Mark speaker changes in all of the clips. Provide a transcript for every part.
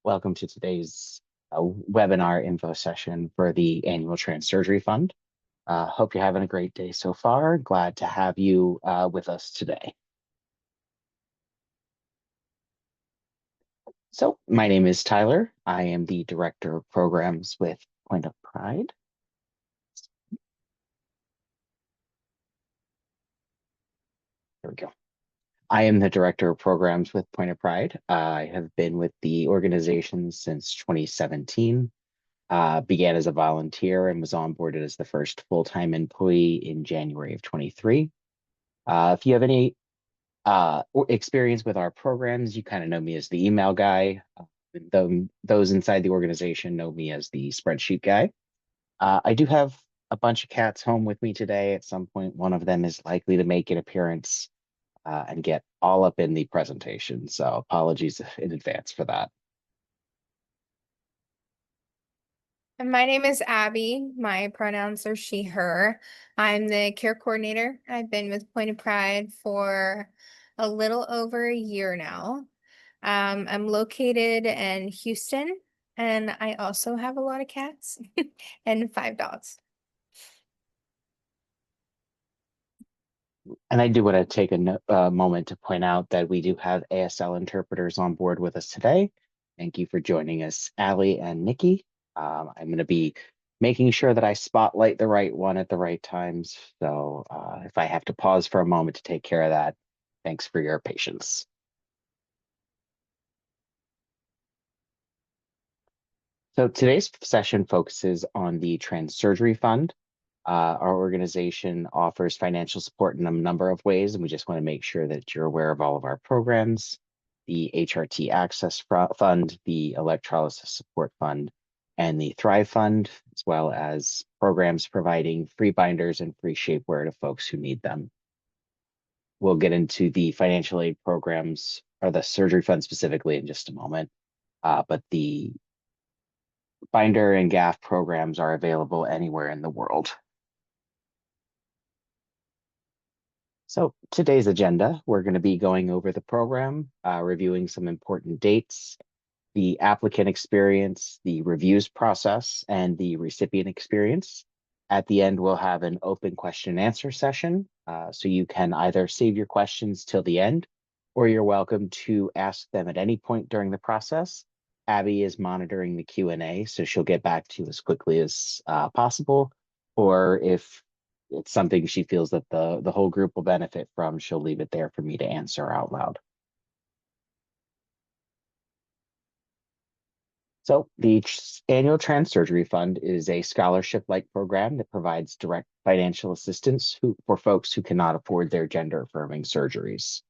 Speaker 1: Welcome to today's webinar info session for the annual Trans Surgery Fund. Hope you're having a great day so far. Glad to have you with us today. So my name is Tyler. I am the Director of Programs with Point of Pride. There we go. I am the Director of Programs with Point of Pride. I have been with the organization since 2017. Began as a volunteer and was onboarded as the first full-time employee in January of 23. If you have any experience with our programs, you kind of know me as the email guy. Those inside the organization know me as the spreadsheet guy. I do have a bunch of cats home with me today. At some point, one of them is likely to make an appearance and get all up in the presentation. So apologies in advance for that.
Speaker 2: And my name is Abby. My pronouns are she, her. I'm the care coordinator. I've been with Point of Pride for a little over a year now. I'm located in Houston, and I also have a lot of cats and 5 dogs.
Speaker 1: And I do want to take a moment to point out that we do have ASL interpreters on board with us today. Thank you for joining us, Allie and Nikki. I'm going to be making sure that I spotlight the right one at the right times. So if I have to pause for a moment to take care of that, thanks for your patience. So today's session focuses on the Trans Surgery Fund. Our organization offers financial support in a number of ways, and we just want to make sure that you're aware of all of our programs, the HRT Access Fund, the Electrolysis Support Fund, and the Thrive Fund, as well as programs providing free binders and free shapewear to folks who need them. We'll get into the financial aid programs, or the surgery fund specifically, in just a moment, but the binder and GAF programs are available anywhere in the world. So today's agenda, we're going to be going over the program, reviewing some important dates, the applicant experience, the reviews process, and the recipient experience. At the end, we'll have an open question and answer session. So you can either save your questions till the end, or you're welcome to ask them at any point during the process. Abby is monitoring the Q&A, so she'll get back to you as quickly as possible. Or if it's something she feels that the whole group will benefit from, she'll leave it there for me to answer out loud. So the annual Trans Surgery Fund is a scholarship-like program that provides direct financial assistance for folks who cannot afford their gender-affirming surgeries.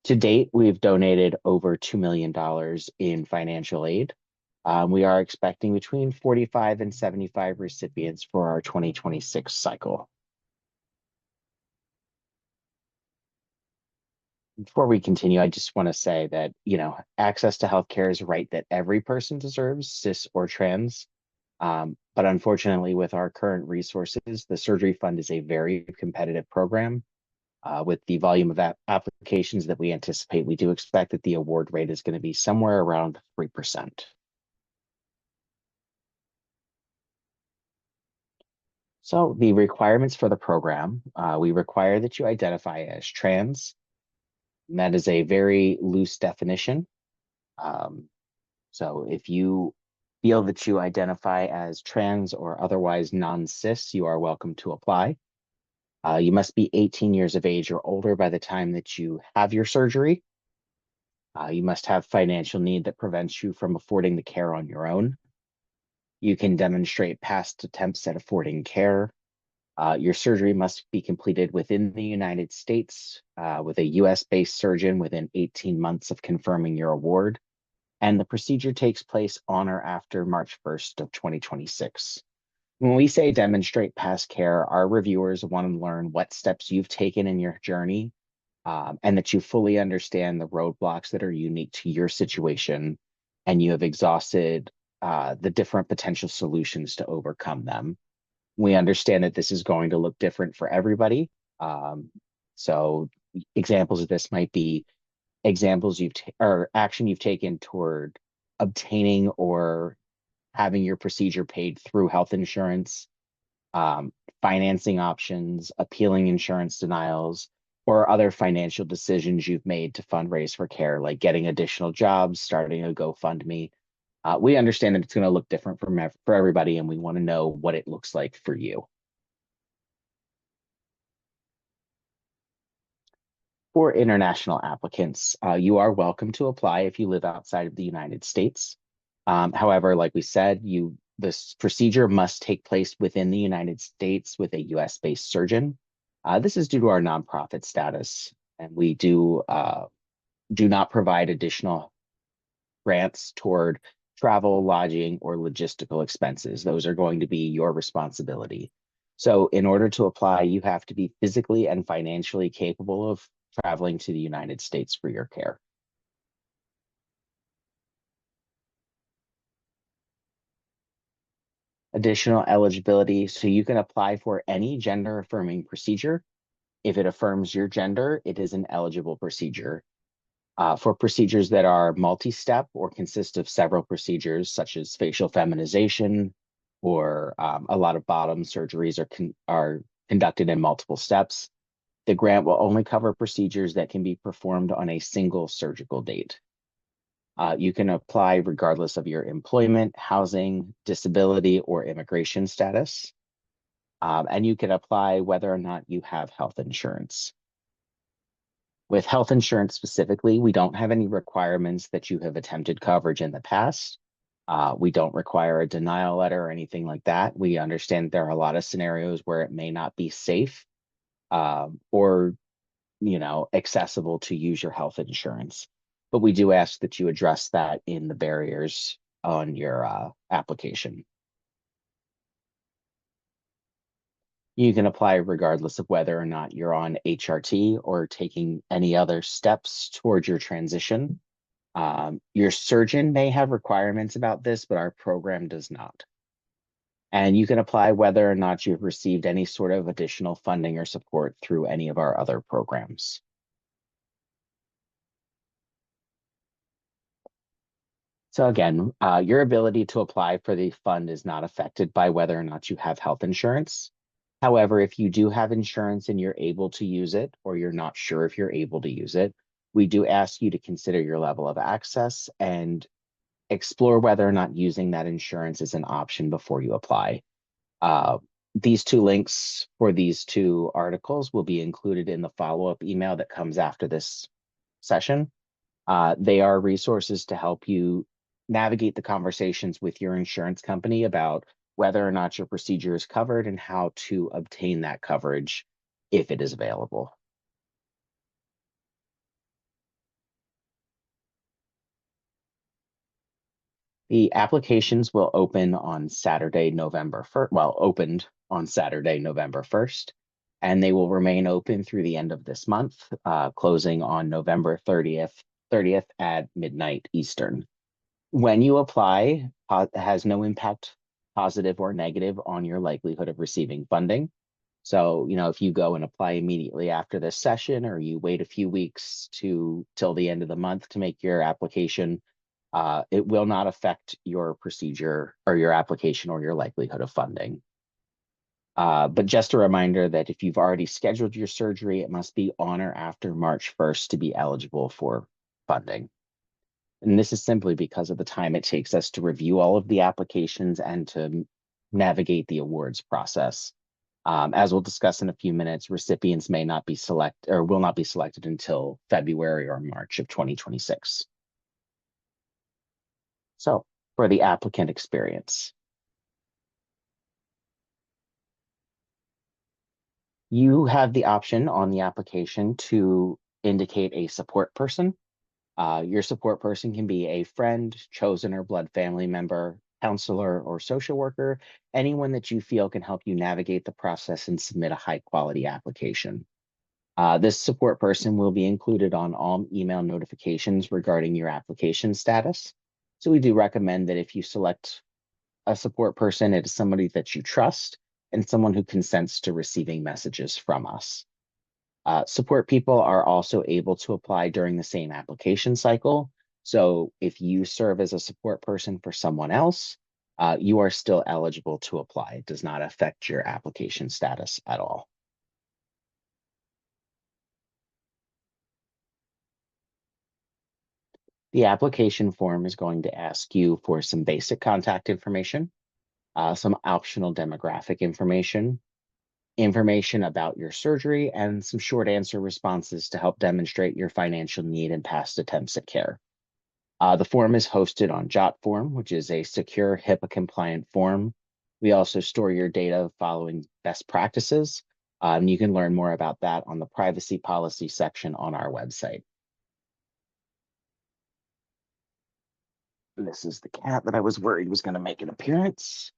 Speaker 1: To date, we've donated over $2 million in financial aid. We are expecting between 45 and 75 recipients for our 2026 cycle. Before we continue, I just want to say that, access to healthcare is a right that every person deserves, cis or trans. But unfortunately, with our current resources, the Surgery Fund is a very competitive program. With the volume of applications that we anticipate, we do expect that the award rate is going to be somewhere around 3%. So the requirements for the program, we require that you identify as trans. And that is a very loose definition. So if you feel that you identify as trans or otherwise non-cis, you are welcome to apply. You must be 18 years of age or older by the time that you have your surgery. You must have financial need that prevents you from affording the care on your own. You can demonstrate past attempts at affording care. Your surgery must be completed within the United States with a US-based surgeon within 18 months of confirming your award. And the procedure takes place on or after March 1st of 2026. When we say demonstrate past care, our reviewers want to learn what steps you've taken in your journey and that you fully understand the roadblocks that are unique to your situation and you have exhausted the different potential solutions to overcome them. We understand that this is going to look different for everybody. So examples of this might be examples or action you've taken toward obtaining or having your procedure paid through health insurance, um, financing options, appealing insurance denials, or other financial decisions you've made to fundraise for care, like getting additional jobs, starting a GoFundMe. We understand that it's going to look different for everybody, and we want to know what it looks like for you. For international applicants, you are welcome to apply if you live outside of the United States. However, like we said, this procedure must take place within the United States with a US-based surgeon. This is due to our nonprofit status, and we do not provide additional grants toward travel, lodging, or logistical expenses. Those are going to be your responsibility. So in order to apply, you have to be physically and financially capable of traveling to the United States for your care. Additional eligibility, so you can apply for any gender affirming procedure. If it affirms your gender, it is an eligible procedure. For procedures that are multi-step or consist of several procedures, such as facial feminization, or a lot of bottom surgeries are conducted in multiple steps, the grant will only cover procedures that can be performed on a single surgical date. You can apply regardless of your employment, housing, disability, or immigration status. And you can apply whether or not you have health insurance. With health insurance specifically, we don't have any requirements that you have attempted coverage in the past. We don't require a denial letter or anything like that. We understand there are a lot of scenarios where it may not be safe or accessible to use your health insurance. But we do ask that you address that in the barriers on your application. You can apply regardless of whether or not you're on HRT or taking any other steps towards your transition. Your surgeon may have requirements about this, but our program does not. And you can apply whether or not you've received any sort of additional funding or support through any of our other programs. So again, your ability to apply for the fund is not affected by whether or not you have health insurance. However, if you do have insurance and you're able to use it, or you're not sure if you're able to use it, we do ask you to consider your level of access and explore whether or not using that insurance is an option before you apply. Uh, these two links for these two articles will be included in the follow-up email that comes after this session. They are resources to help you navigate the conversations with your insurance company about whether or not your procedure is covered and how to obtain that coverage if it is available. The applications will open on Saturday, November 1st, well, opened on Saturday, November 1st, and they will remain open through the end of this month, closing on November 30th at midnight Eastern. When you apply, it has no impact, positive or negative, on your likelihood of receiving funding. So, if you go and apply immediately after this session, or you wait a few weeks till the end of the month to make your application, it will not affect your procedure or your application or your likelihood of funding. But just a reminder that if you've already scheduled your surgery, it must be on or after March 1st to be eligible for funding. And this is simply because of the time it takes us to review all of the applications and to navigate the awards process. As we'll discuss in a few minutes, recipients will not be selected until February or March of 2026. So for the applicant experience, you have the option on the application to indicate a support person. Your support person can be a friend, chosen or blood family member, counselor, or social worker, anyone that you feel can help you navigate the process and submit a high quality application. This support person will be included on all email notifications regarding your application status. So we do recommend that if you select a support person, it is somebody that you trust and someone who consents to receiving messages from us. Support people are also able to apply during the same application cycle. So if you serve as a support person for someone else, you are still eligible to apply. It does not affect your application status at all. The application form is going to ask you for some basic contact information, some optional demographic information about your surgery, and some short answer responses to help demonstrate your financial need and past attempts at care. The form is hosted on JotForm, which is a secure HIPAA-compliant form. We also store your data following best practices. And you can learn more about that on the privacy policy section on our website. This is the cat that I was worried was going to make an appearance.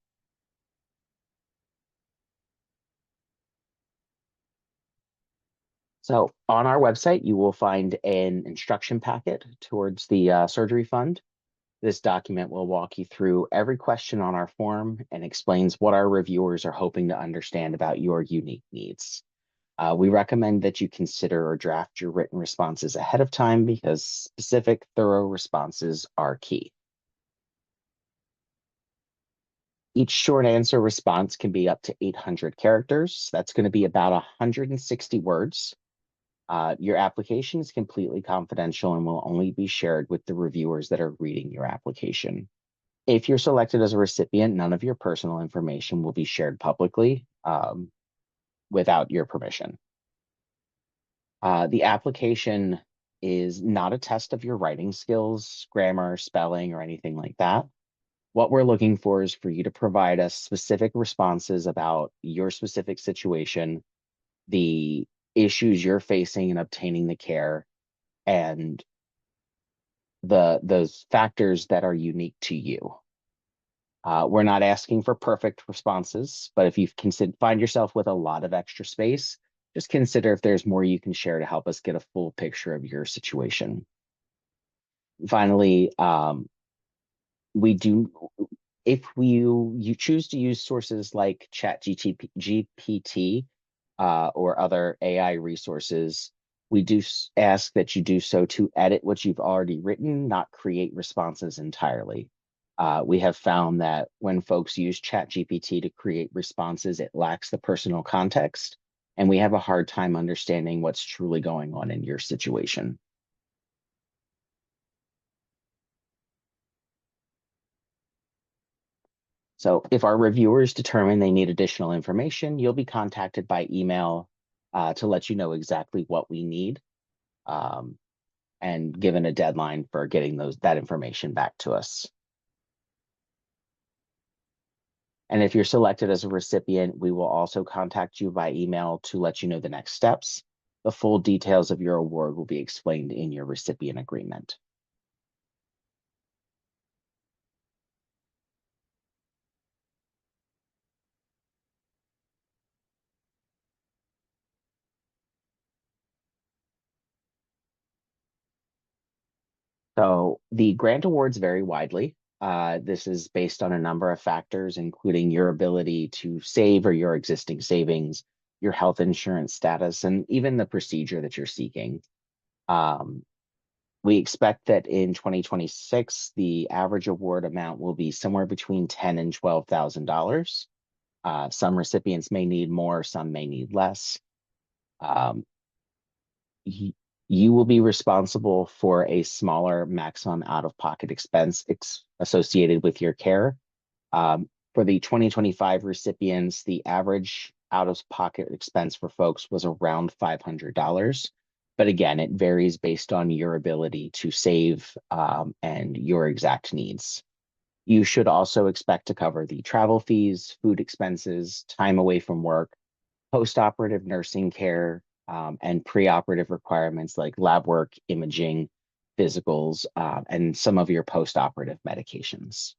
Speaker 1: So on our website, you will find an instruction packet towards the surgery fund. This document will walk you through every question on our form and explains what our reviewers are hoping to understand about your unique needs. We recommend that you consider or draft your written responses ahead of time because specific, thorough responses are key. Each short answer response can be up to 800 characters. That's going to be about 160 words. Your application is completely confidential and will only be shared with the reviewers that are reading your application. If you're selected as a recipient, none of your personal information will be shared publicly without your permission. The application is not a test of your writing skills, grammar, spelling, or anything like that. What we're looking for is for you to provide us specific responses about your specific situation, the issues you're facing in obtaining the care, and those factors that are unique to you. We're not asking for perfect responses, but if you find yourself with a lot of extra space, just consider if there's more you can share to help us get a full picture of your situation. Finally, we do, if you choose to use sources like ChatGPT or other AI resources, we do ask that you do so to edit what you've already written, not create responses entirely. We have found that when folks use ChatGPT to create responses, it lacks the personal context, and we have a hard time understanding what's truly going on in your situation. So if our reviewers determine they need additional information, you'll be contacted by email to let you know exactly what we need um, and given a deadline for getting that information back to us. And if you're selected as a recipient, we will also contact you by email to let you know the next steps. The full details of your award will be explained in your recipient agreement. So the grant awards vary widely. This is based on a number of factors, including your ability to save or your existing savings, your health insurance status, and even the procedure that you're seeking. Um, we expect that in 2026, the average award amount will be somewhere between $10,000 and $12,000. Some recipients may need more, some may need less. Um, you will be responsible for a smaller maximum out-of-pocket expense associated with your care. For the 2025 recipients, the average out-of-pocket expense for folks was around $500. But again, it varies based on your ability to save and your exact needs. You should also expect to cover the travel fees, food expenses, time away from work, post-operative nursing care, and pre-operative requirements like lab work, imaging, physicals, and some of your post-operative medications.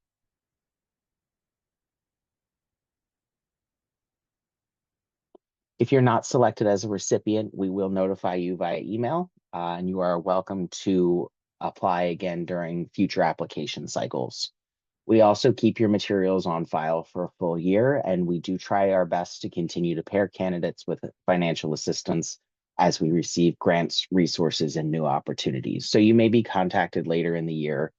Speaker 1: If you're not selected as a recipient, we will notify you via email, and you are welcome to apply again during future application cycles. We also keep your materials on file for a full year, and we do try our best to continue to pair candidates with financial assistance as we receive grants, resources, and new opportunities. So you may be contacted later in the year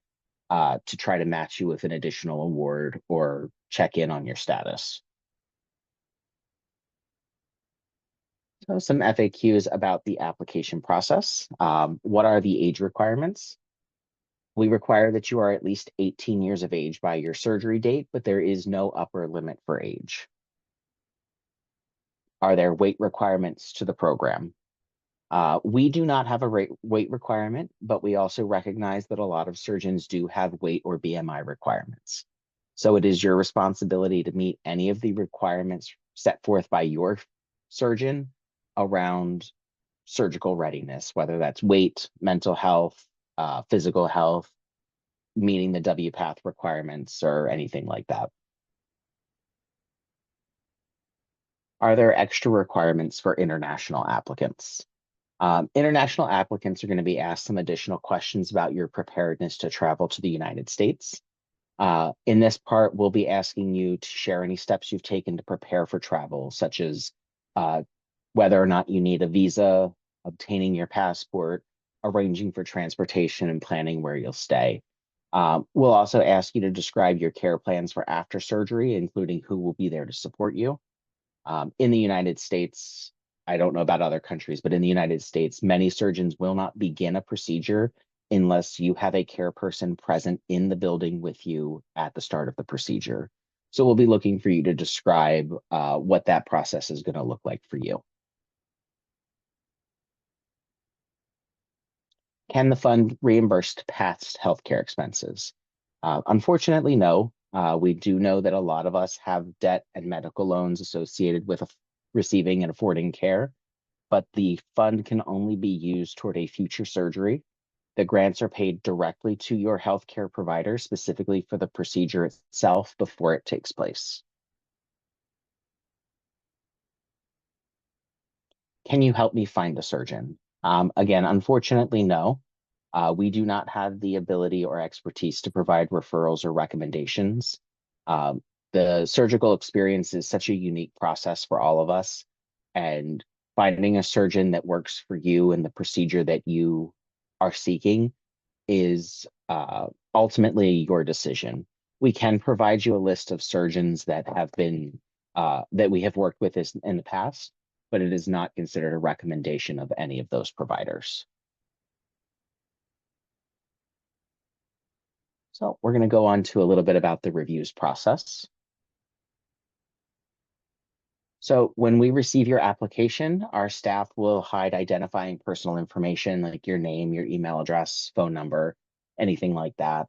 Speaker 1: to try to match you with an additional award or check in on your status. So some FAQs about the application process. What are the age requirements? We require that you are at least 18 years of age by your surgery date, but there is no upper limit for age. Are there weight requirements to the program? We do not have a weight requirement, but we also recognize that a lot of surgeons do have weight or BMI requirements. So it is your responsibility to meet any of the requirements set forth by your surgeon around surgical readiness, whether that's weight, mental health, physical health, meeting the WPATH requirements, or anything like that. Are there extra requirements for international applicants? International applicants are going to be asked some additional questions about your preparedness to travel to the United States. In this part, we'll be asking you to share any steps you've taken to prepare for travel, such as whether or not you need a visa, obtaining your passport, arranging for transportation, and planning where you'll stay. We'll also ask you to describe your care plans for after surgery, including who will be there to support you. In the United States, I don't know about other countries, but in the United States, many surgeons will not begin a procedure unless you have a care person present in the building with you at the start of the procedure. So we'll be looking for you to describe what that process is going to look like for you. Can the fund reimburse past healthcare expenses? Unfortunately, no. We do know that a lot of us have debt and medical loans associated with receiving and affording care, but the fund can only be used toward a future surgery. The grants are paid directly to your healthcare provider, specifically for the procedure itself before it takes place. Can you help me find a surgeon? Again, unfortunately, no. We do not have the ability or expertise to provide referrals or recommendations. The surgical experience is such a unique process for all of us, and finding a surgeon that works for you and the procedure that you are seeking is ultimately your decision. We can provide you a list of surgeons that have been that we have worked with in the past, but it is not considered a recommendation of any of those providers. So we're going to go on to a little bit about the reviews process. So when we receive your application, our staff will hide identifying personal information like your name, your email address, phone number, anything like that.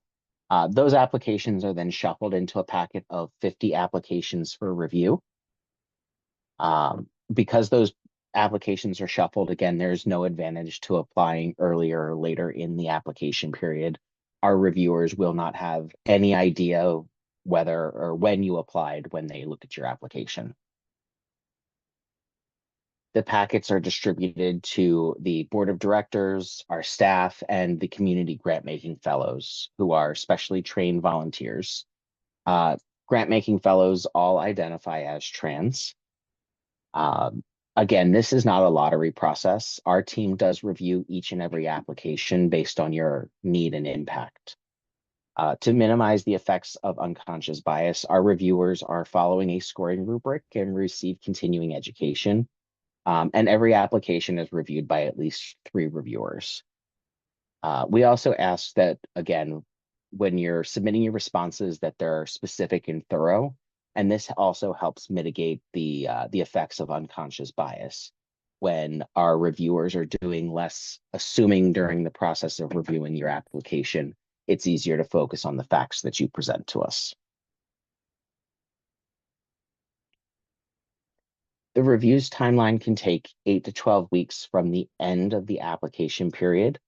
Speaker 1: Those applications are then shuffled into a packet of 50 applications for review. Because those applications are shuffled, again, there's no advantage to applying earlier or later in the application period. Our reviewers will not have any idea whether or when you applied when they look at your application. The packets are distributed to the board of directors, our staff, and the community grant-making fellows, who are specially trained volunteers. Grant-making fellows all identify as trans. Again, this is not a lottery process. Our team does review each and every application based on your need and impact. To minimize the effects of unconscious bias, our reviewers are following a scoring rubric and receive continuing education. And every application is reviewed by at least 3 reviewers. We also ask that, again, when you're submitting your responses, that they're specific and thorough. And this also helps mitigate the effects of unconscious bias. When our reviewers are doing less assuming during the process of reviewing your application, it's easier to focus on the facts that you present to us. The reviews timeline can take 8 to 12 weeks from the end of the application period.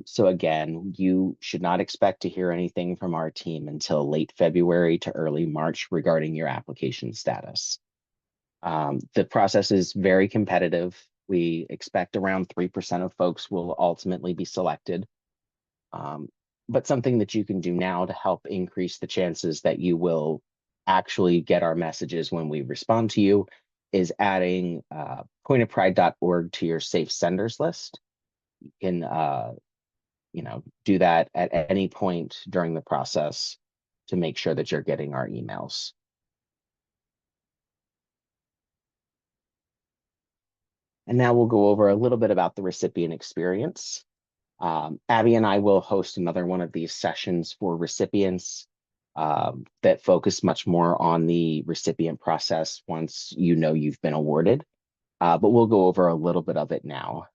Speaker 1: So again, you should not expect to hear anything from our team until late February to early March regarding your application status. The process is very competitive. We expect around 3% of folks will ultimately be selected. But something that you can do now to help increase the chances that you will actually get our messages when we respond to you is adding pointofpride.org to your safe senders list. You can do that at any point during the process to make sure that you're getting our emails. And now we'll go over a little bit about the recipient experience. Abby and I will host another one of these sessions for recipients that focus much more on the recipient process once you know you've been awarded. But we'll go over a little bit of it now.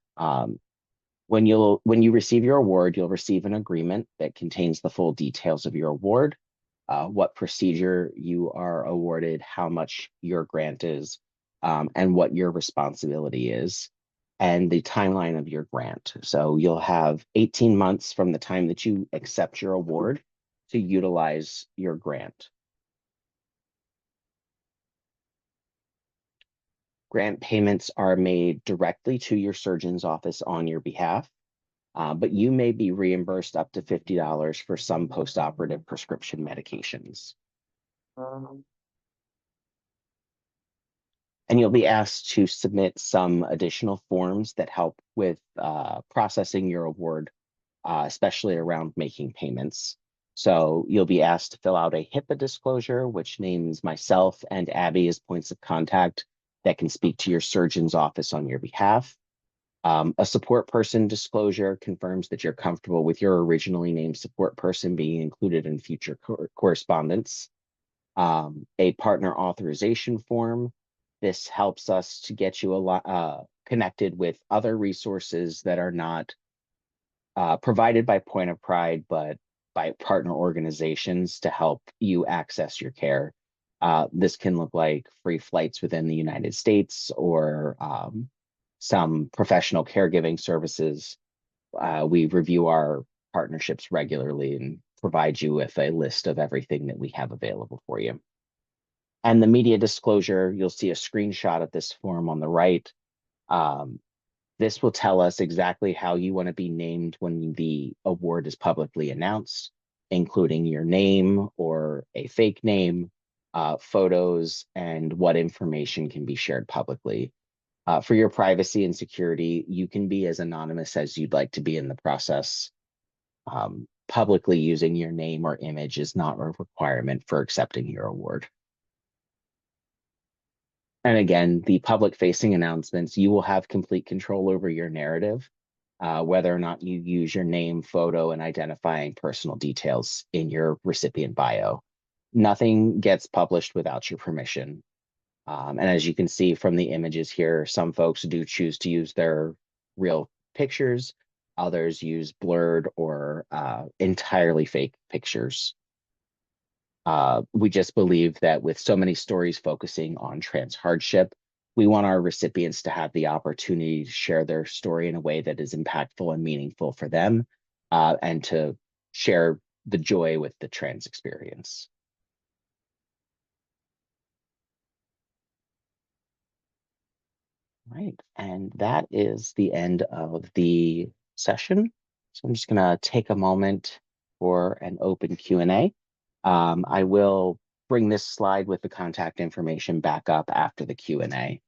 Speaker 1: When you receive your award, you'll receive an agreement that contains the full details of your award, what procedure you are awarded, how much your grant is, and what your responsibility is, and the timeline of your grant. So you'll have 18 months from the time that you accept your award to utilize your grant. Grant payments are made directly to your surgeon's office on your behalf, but you may be reimbursed up to $50 for some postoperative prescription medications. And you'll be asked to submit some additional forms that help with processing your award, especially around making payments. So you'll be asked to fill out a HIPAA disclosure, which names myself and Abby as points of contact that can speak to your surgeon's office on your behalf. A support person disclosure confirms that you're comfortable with your originally named support person being included in future correspondence. A partner authorization form. This helps us to get you a lot connected with other resources that are not provided by Point of Pride, but by partner organizations to help you access your care. This can look like free flights within the United States or some professional caregiving services. We review our partnerships regularly and provide you with a list of everything that we have available for you. And the media disclosure, you'll see a screenshot of this form on the right. This will tell us exactly how you want to be named when the award is publicly announced, including your name or a fake name, photos, and what information can be shared publicly. For your privacy and security, you can be as anonymous as you'd like to be in the process. Publicly using your name or image is not a requirement for accepting your award. And again, the public-facing announcements, you will have complete control over your narrative, whether or not you use your name, photo, and identifying personal details in your recipient bio. Nothing gets published without your permission. And as you can see from the images here, some folks do choose to use their real pictures. Others use blurred or entirely fake pictures. We just believe that with so many stories focusing on trans hardship, we want our recipients to have the opportunity to share their story in a way that is impactful and meaningful for them, and to share the joy with the trans experience. Right, and that is the end of the session. So I'm just gonna take a moment for an open Q&A. I will bring this slide with the contact information back up after the Q&A.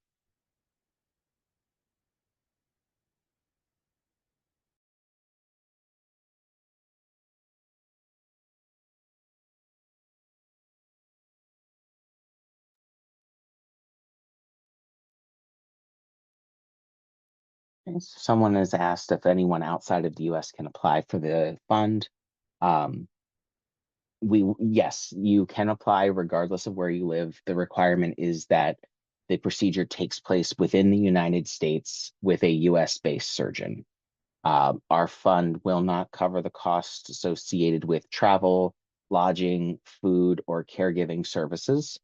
Speaker 1: Okay, so someone has asked if anyone outside of the US can apply for the fund. Um, yes, you can apply regardless of where you live. The requirement is that the procedure takes place within the United States with a US-based surgeon. Our fund will not cover the costs associated with travel, lodging, food, or caregiving services.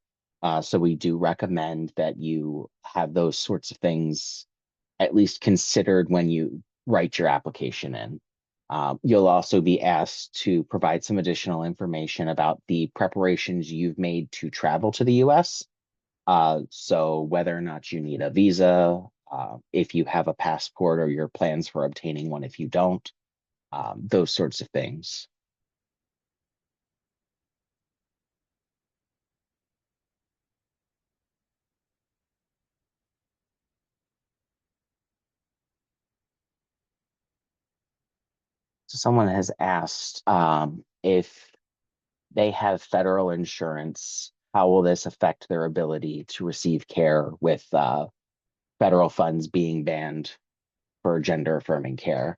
Speaker 1: So we do recommend that you have those sorts of things at least considered when you write your application in. You'll also be asked to provide some additional information about the preparations you've made to travel to the US. So whether or not you need a visa, if you have a passport or your plans for obtaining one if you don't, those sorts of things. So someone has asked if they have federal insurance, how will this affect their ability to receive care with federal funds being banned for gender affirming care?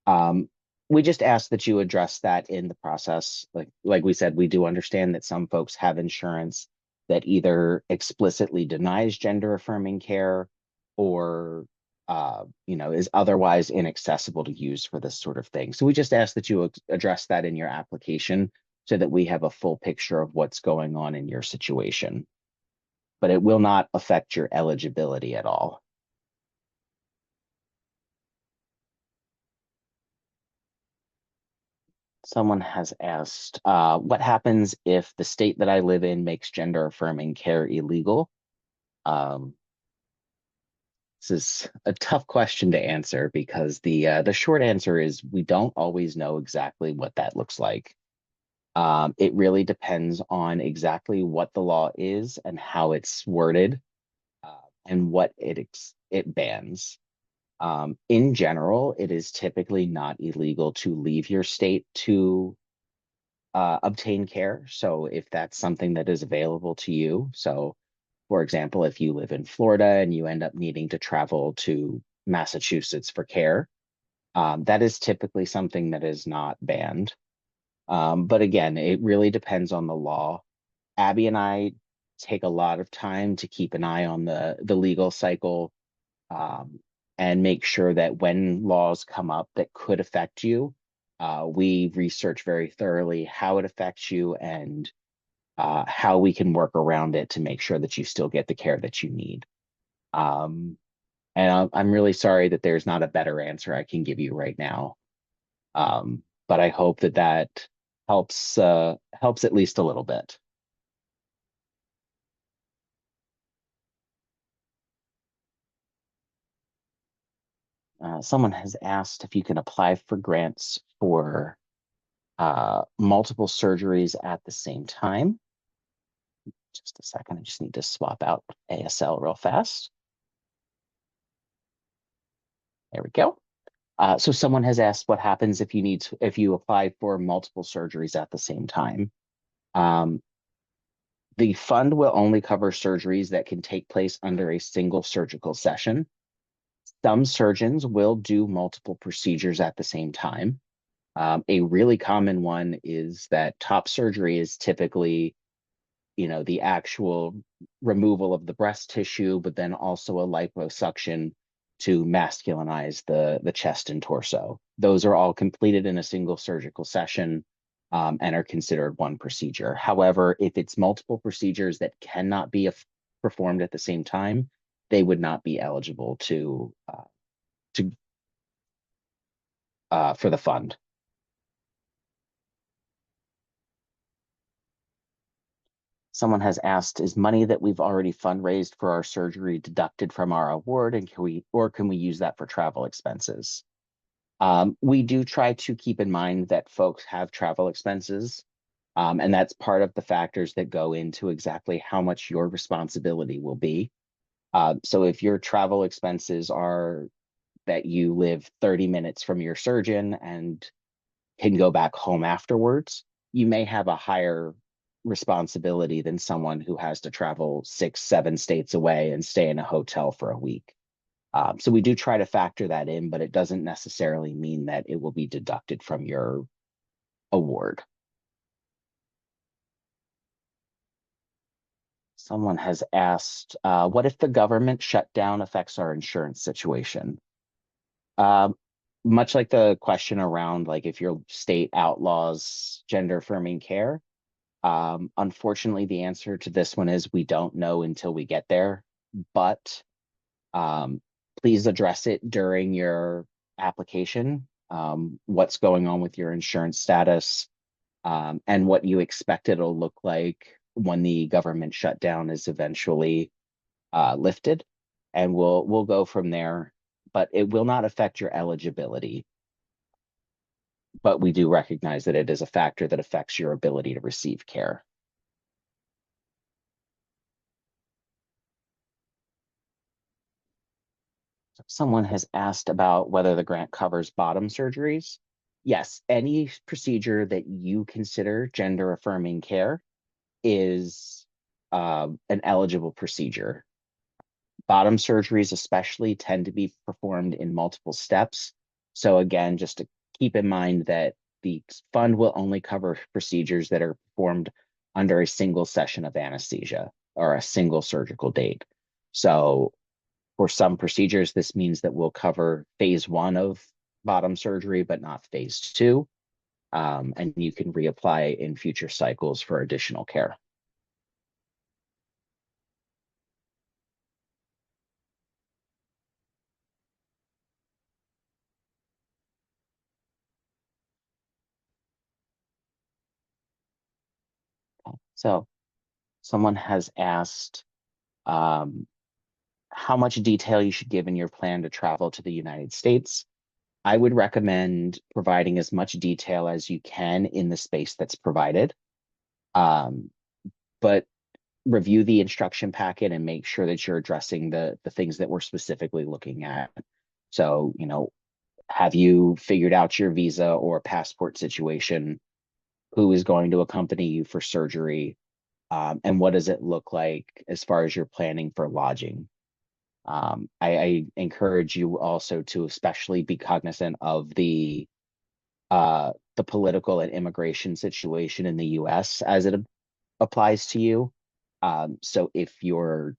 Speaker 1: Um, we just ask that you address that in the process. Like we said, we do understand that some folks have insurance that either explicitly denies gender affirming care or is otherwise inaccessible to use for this sort of thing. So we just ask that you address that in your application so that we have a full picture of what's going on in your situation. But it will not affect your eligibility at all. Someone has asked, what happens if the state that I live in makes gender affirming care illegal? Um, this is a tough question to answer because the short answer is we don't always know exactly what that looks like. It really depends on exactly what the law is and how it's worded, and what it bans. In general, it is typically not illegal to leave your state to obtain care. So if that's something that is available to you, so for example, if you live in Florida and you end up needing to travel to Massachusetts for care, that is typically something that is not banned. But again, it really depends on the law. Abby and I take a lot of time to keep an eye on the legal cycle, um, and make sure that when laws come up that could affect you, we research very thoroughly how it affects you and how we can work around it to make sure that you still get the care that you need. Um, and I'm really sorry that there's not a better answer I can give you right now. But I hope that that helps at least a little bit. Someone has asked if you can apply for grants for multiple surgeries at the same time. Just a second, I just need to swap out ASL real fast. There we go. So someone has asked what happens if you apply for multiple surgeries at the same time. Um, the fund will only cover surgeries that can take place under a single surgical session. Some surgeons will do multiple procedures at the same time. A really common one is that top surgery is typically, the actual removal of the breast tissue, but then also a liposuction to masculinize the chest and torso. Those are all completed in a single surgical session, and are considered one procedure. However, if it's multiple procedures that cannot be performed at the same time, they would not be eligible to for the fund. Someone has asked, is money that we've already fundraised for our surgery deducted from our award, and can we use that for travel expenses? We do try to keep in mind that folks have travel expenses, and that's part of the factors that go into exactly how much your responsibility will be. So if your travel expenses are that you live 30 minutes from your surgeon and can go back home afterwards, you may have a higher responsibility than someone who has to travel 6, 7 states away and stay in a hotel for a week. So we do try to factor that in, but it doesn't necessarily mean that it will be deducted from your award. Someone has asked, what if the government shutdown affects our insurance situation? Um, Much like the question around like if your state outlaws gender affirming care, unfortunately, the answer to this one is we don't know until we get there, but um, please address it during your application. What's going on with your insurance status, and what you expect it'll look like when the government shutdown is eventually lifted, and we'll go from there. But it will not affect your eligibility. But we do recognize that it is a factor that affects your ability to receive care. Someone has asked about whether the grant covers bottom surgeries. Yes, any procedure that you consider gender affirming care is an eligible procedure. Bottom surgeries, especially, tend to be performed in multiple steps. So, again, just to keep in mind that the fund will only cover procedures that are performed under a single session of anesthesia or a single surgical date. So, for some procedures, this means that we'll cover phase one of bottom surgery, but not phase two. And you can reapply in future cycles for additional care. So someone has asked how much detail you should give in your plan to travel to the United States. I would recommend providing as much detail as you can in the space that's provided. Um, but review the instruction packet and make sure that you're addressing the things that we're specifically looking at. So, have you figured out your visa or passport situation? Who is going to accompany you for surgery? And what does it look like as far as you're planning for lodging? I encourage you also to especially be cognizant of the political and immigration situation in the U.S. as it applies to you. So if your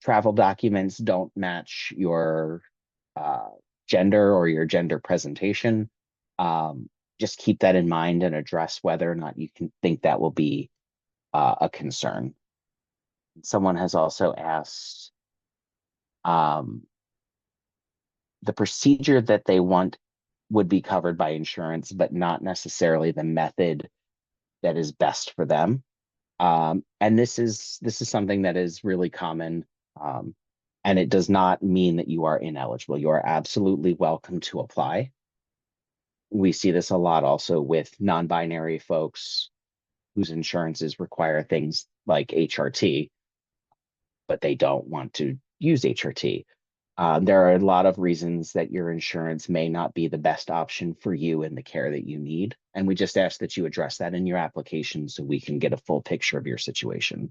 Speaker 1: travel documents don't match your uh, gender or your gender presentation, um, just keep that in mind and address whether or not you can think that will be a concern. Someone has also asked um, the procedure that they want would be covered by insurance, but not necessarily the method that is best for them. And this is something that is really common, um, and it does not mean that you are ineligible. You are absolutely welcome to apply. We see this a lot also with non-binary folks whose insurances require things like HRT, but they don't want to use HRT. There are a lot of reasons that your insurance may not be the best option for you in the care that you need. And we just ask that you address that in your application so we can get a full picture of your situation.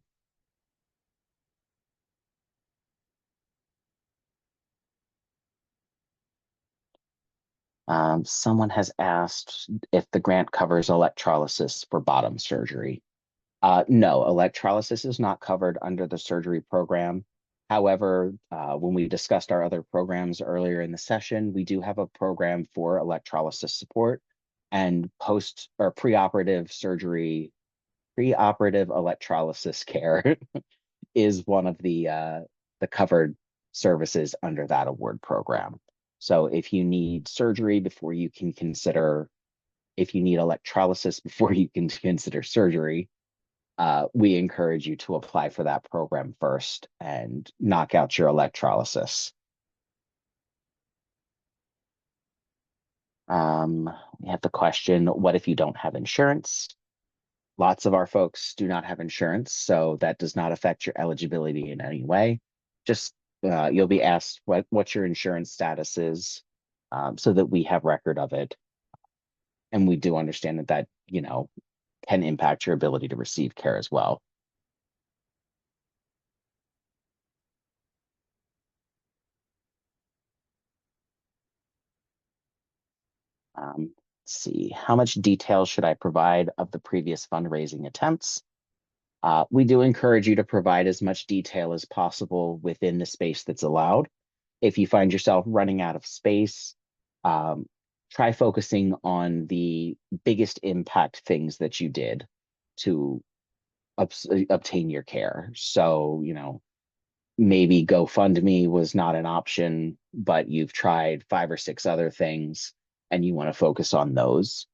Speaker 1: Someone has asked if the grant covers electrolysis for bottom surgery. No, electrolysis is not covered under the surgery program. However, when we discussed our other programs earlier in the session, we do have a program for electrolysis support and post or preoperative surgery, preoperative electrolysis care is one of the covered services under that award program. So if you need surgery before you can consider, if you need electrolysis before you can consider surgery, we encourage you to apply for that program first and knock out your electrolysis. Um, we have the question, what if you don't have insurance? Lots of our folks do not have insurance, so that does not affect your eligibility in any way. Just you'll be asked what your insurance status is, so that we have record of it. And we do understand that can impact your ability to receive care as well. Let's see, how much detail should I provide of the previous fundraising attempts? We do encourage you to provide as much detail as possible within the space that's allowed. If you find yourself running out of space, um, try focusing on the biggest impact things that you did to obtain your care. So, maybe GoFundMe was not an option, but you've tried five or six other things and you want to focus on those.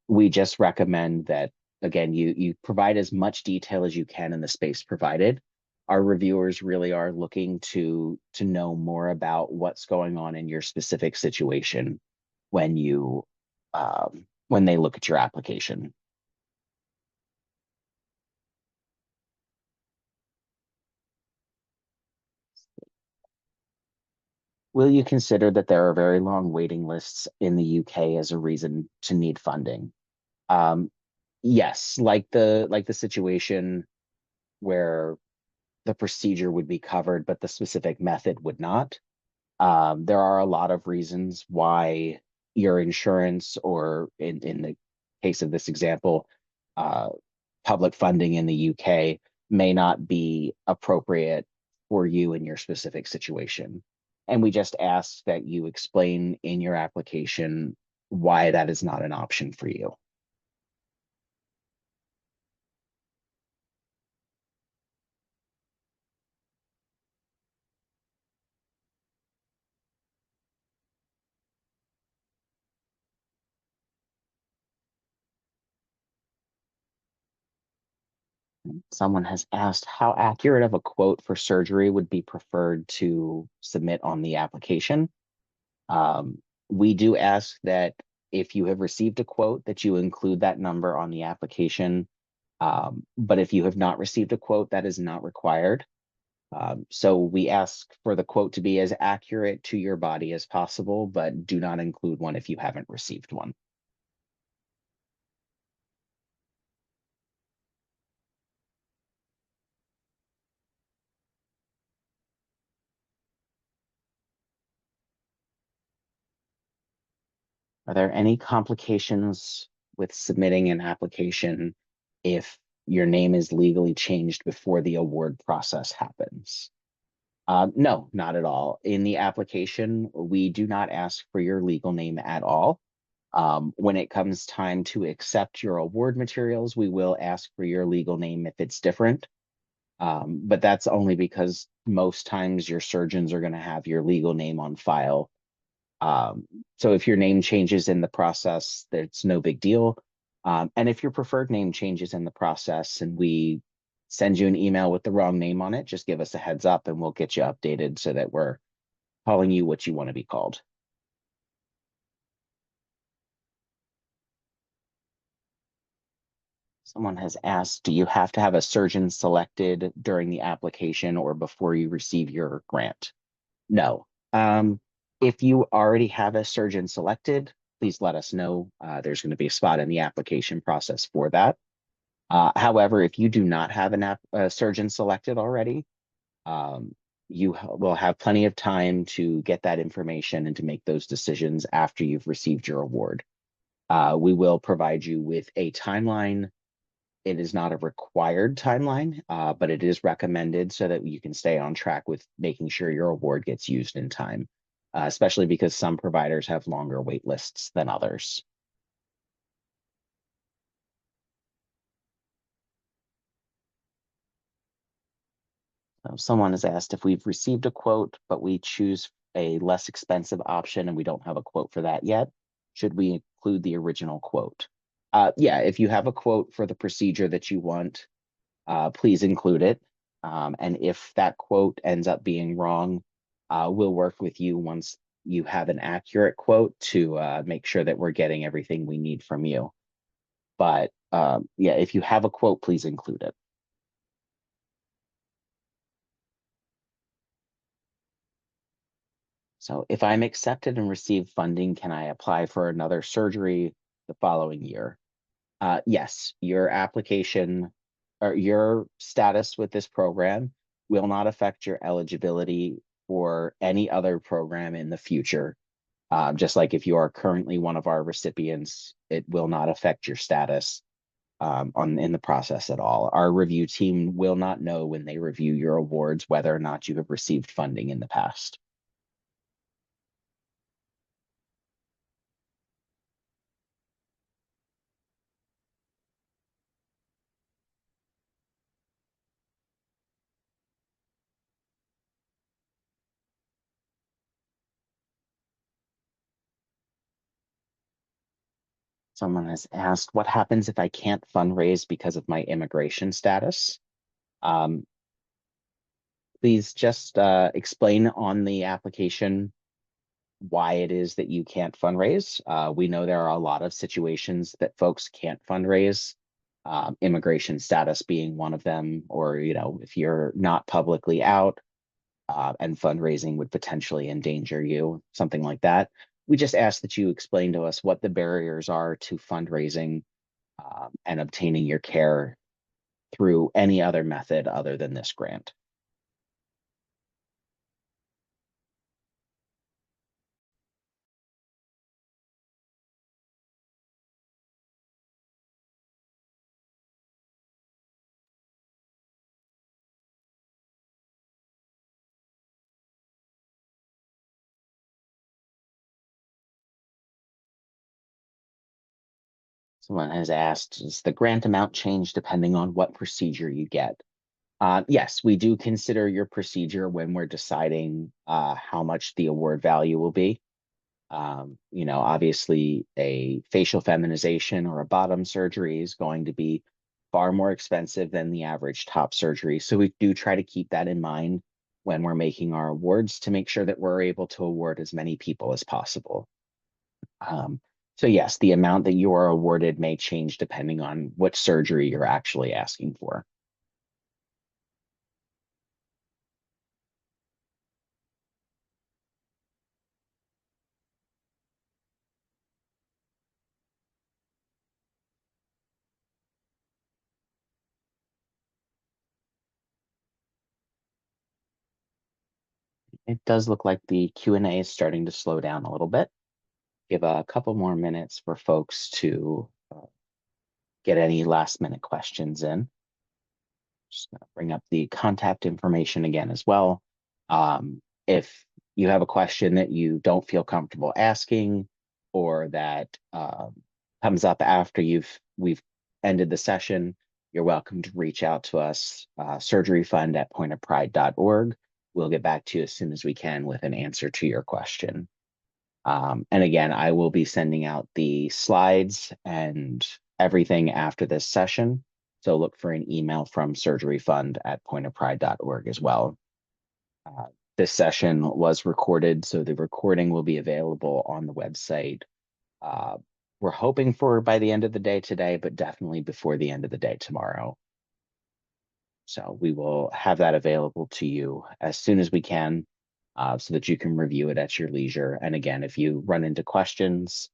Speaker 1: We just recommend that, again, you provide as much detail as you can in the space provided. Our reviewers really are looking to know more about what's going on in your specific situation when when they look at your application. Will you consider that there are very long waiting lists in the UK as a reason to need funding? Um, yes, like the situation where the procedure would be covered, but the specific method would not. There are a lot of reasons why your insurance, or in the case of this example, uh, public funding in the UK may not be appropriate for you in your specific situation. And we just ask that you explain in your application why that is not an option for you. Someone has asked how accurate of a quote for surgery would be preferred to submit on the application. Um, we do ask that if you have received a quote, that you include that number on the application. But if you have not received a quote, that is not required. So we ask for the quote to be as accurate to your body as possible, but do not include one if you haven't received one. Are there any complications with submitting an application if your name is legally changed before the award process happens? No, not at all. In the application, we do not ask for your legal name at all. When it comes time to accept your award materials, we will ask for your legal name if it's different. But that's only because most times your surgeons are going to have your legal name on file. Um, so if your name changes in the process, that's no big deal. And if your preferred name changes in the process and we send you an email with the wrong name on it, just give us a heads up and we'll get you updated so that we're calling you what you want to be called. Someone has asked, do you have to have a surgeon selected during the application or before you receive your grant? No. If you already have a surgeon selected, please let us know. There's going to be a spot in the application process for that. However, if you do not have a surgeon selected already, um, will have plenty of time to get that information and to make those decisions after you've received your award. We will provide you with a timeline. It is not a required timeline, but it is recommended so that you can stay on track with making sure your award gets used in time, especially because some providers have longer wait lists than others. Someone has asked if we've received a quote, but we choose a less expensive option and we don't have a quote for that yet. Should we include the original quote? Yeah, if you have a quote for the procedure that you want, please include it. And if that quote ends up being wrong, we'll work with you once you have an accurate quote to make sure that we're getting everything we need from you. But yeah, if you have a quote, please include it. So if I'm accepted and receive funding, can I apply for another surgery the following year? Yes, your application or your status with this program will not affect your eligibility for any other program in the future. Just like if you are currently one of our recipients, it will not affect your status in the process at all. Our review team will not know when they review your awards whether or not you have received funding in the past. Someone has asked, what happens if I can't fundraise because of my immigration status? Um, please just explain on the application why it is that you can't fundraise. We know there are a lot of situations that folks can't fundraise, immigration status being one of them, or, if you're not publicly out, and fundraising would potentially endanger you, something like that. We just ask that you explain to us what the barriers are to fundraising and obtaining your care through any other method other than this grant. Someone has asked, does the grant amount change depending on what procedure you get? Yes, we do consider your procedure when we're deciding how much the award value will be. Obviously a facial feminization or a bottom surgery is going to be far more expensive than the average top surgery. So we do try to keep that in mind when we're making our awards to make sure that we're able to award as many people as possible. Um, so yes, the amount that you are awarded may change depending on what surgery you're actually asking for. It does look like the Q&A is starting to slow down a little bit. Give a couple more minutes for folks to get any last minute questions in. Just gonna bring up the contact information again as well. If you have a question that you don't feel comfortable asking or that comes up after we've ended the session, you're welcome to reach out to us, surgeryfund@pointofpride.org. We'll get back to you as soon as we can with an answer to your question. And again, I will be sending out the slides and everything after this session. So look for an email from surgeryfund@pointofpride.org as well. Uh, this session was recorded, so the recording will be available on the website. Uh, we're hoping for by the end of the day today, but definitely before the end of the day tomorrow. So we will have that available to you as soon as we can, so that you can review it at your leisure. And again, if you run into questions,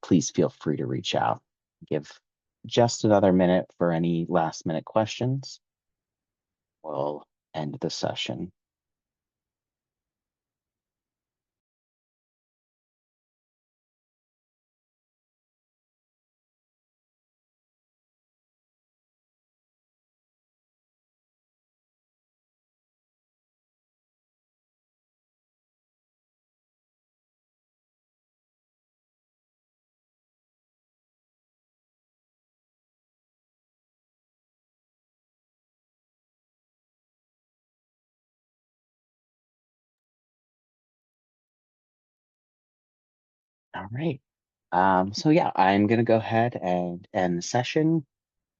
Speaker 1: please feel free to reach out. Give just another minute for any last minute questions. We'll end the session. All right. So yeah, I'm gonna go ahead and end the session.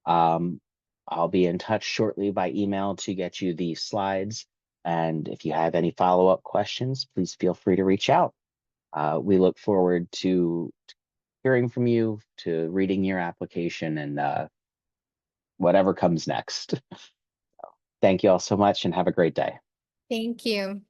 Speaker 1: Um, I'll be in touch shortly by email to get you the slides. And if you have any follow-up questions, please feel free to reach out. We look forward to hearing from you, to reading your application, and whatever comes next. Thank you all so much and have a great day.
Speaker 2: Thank you.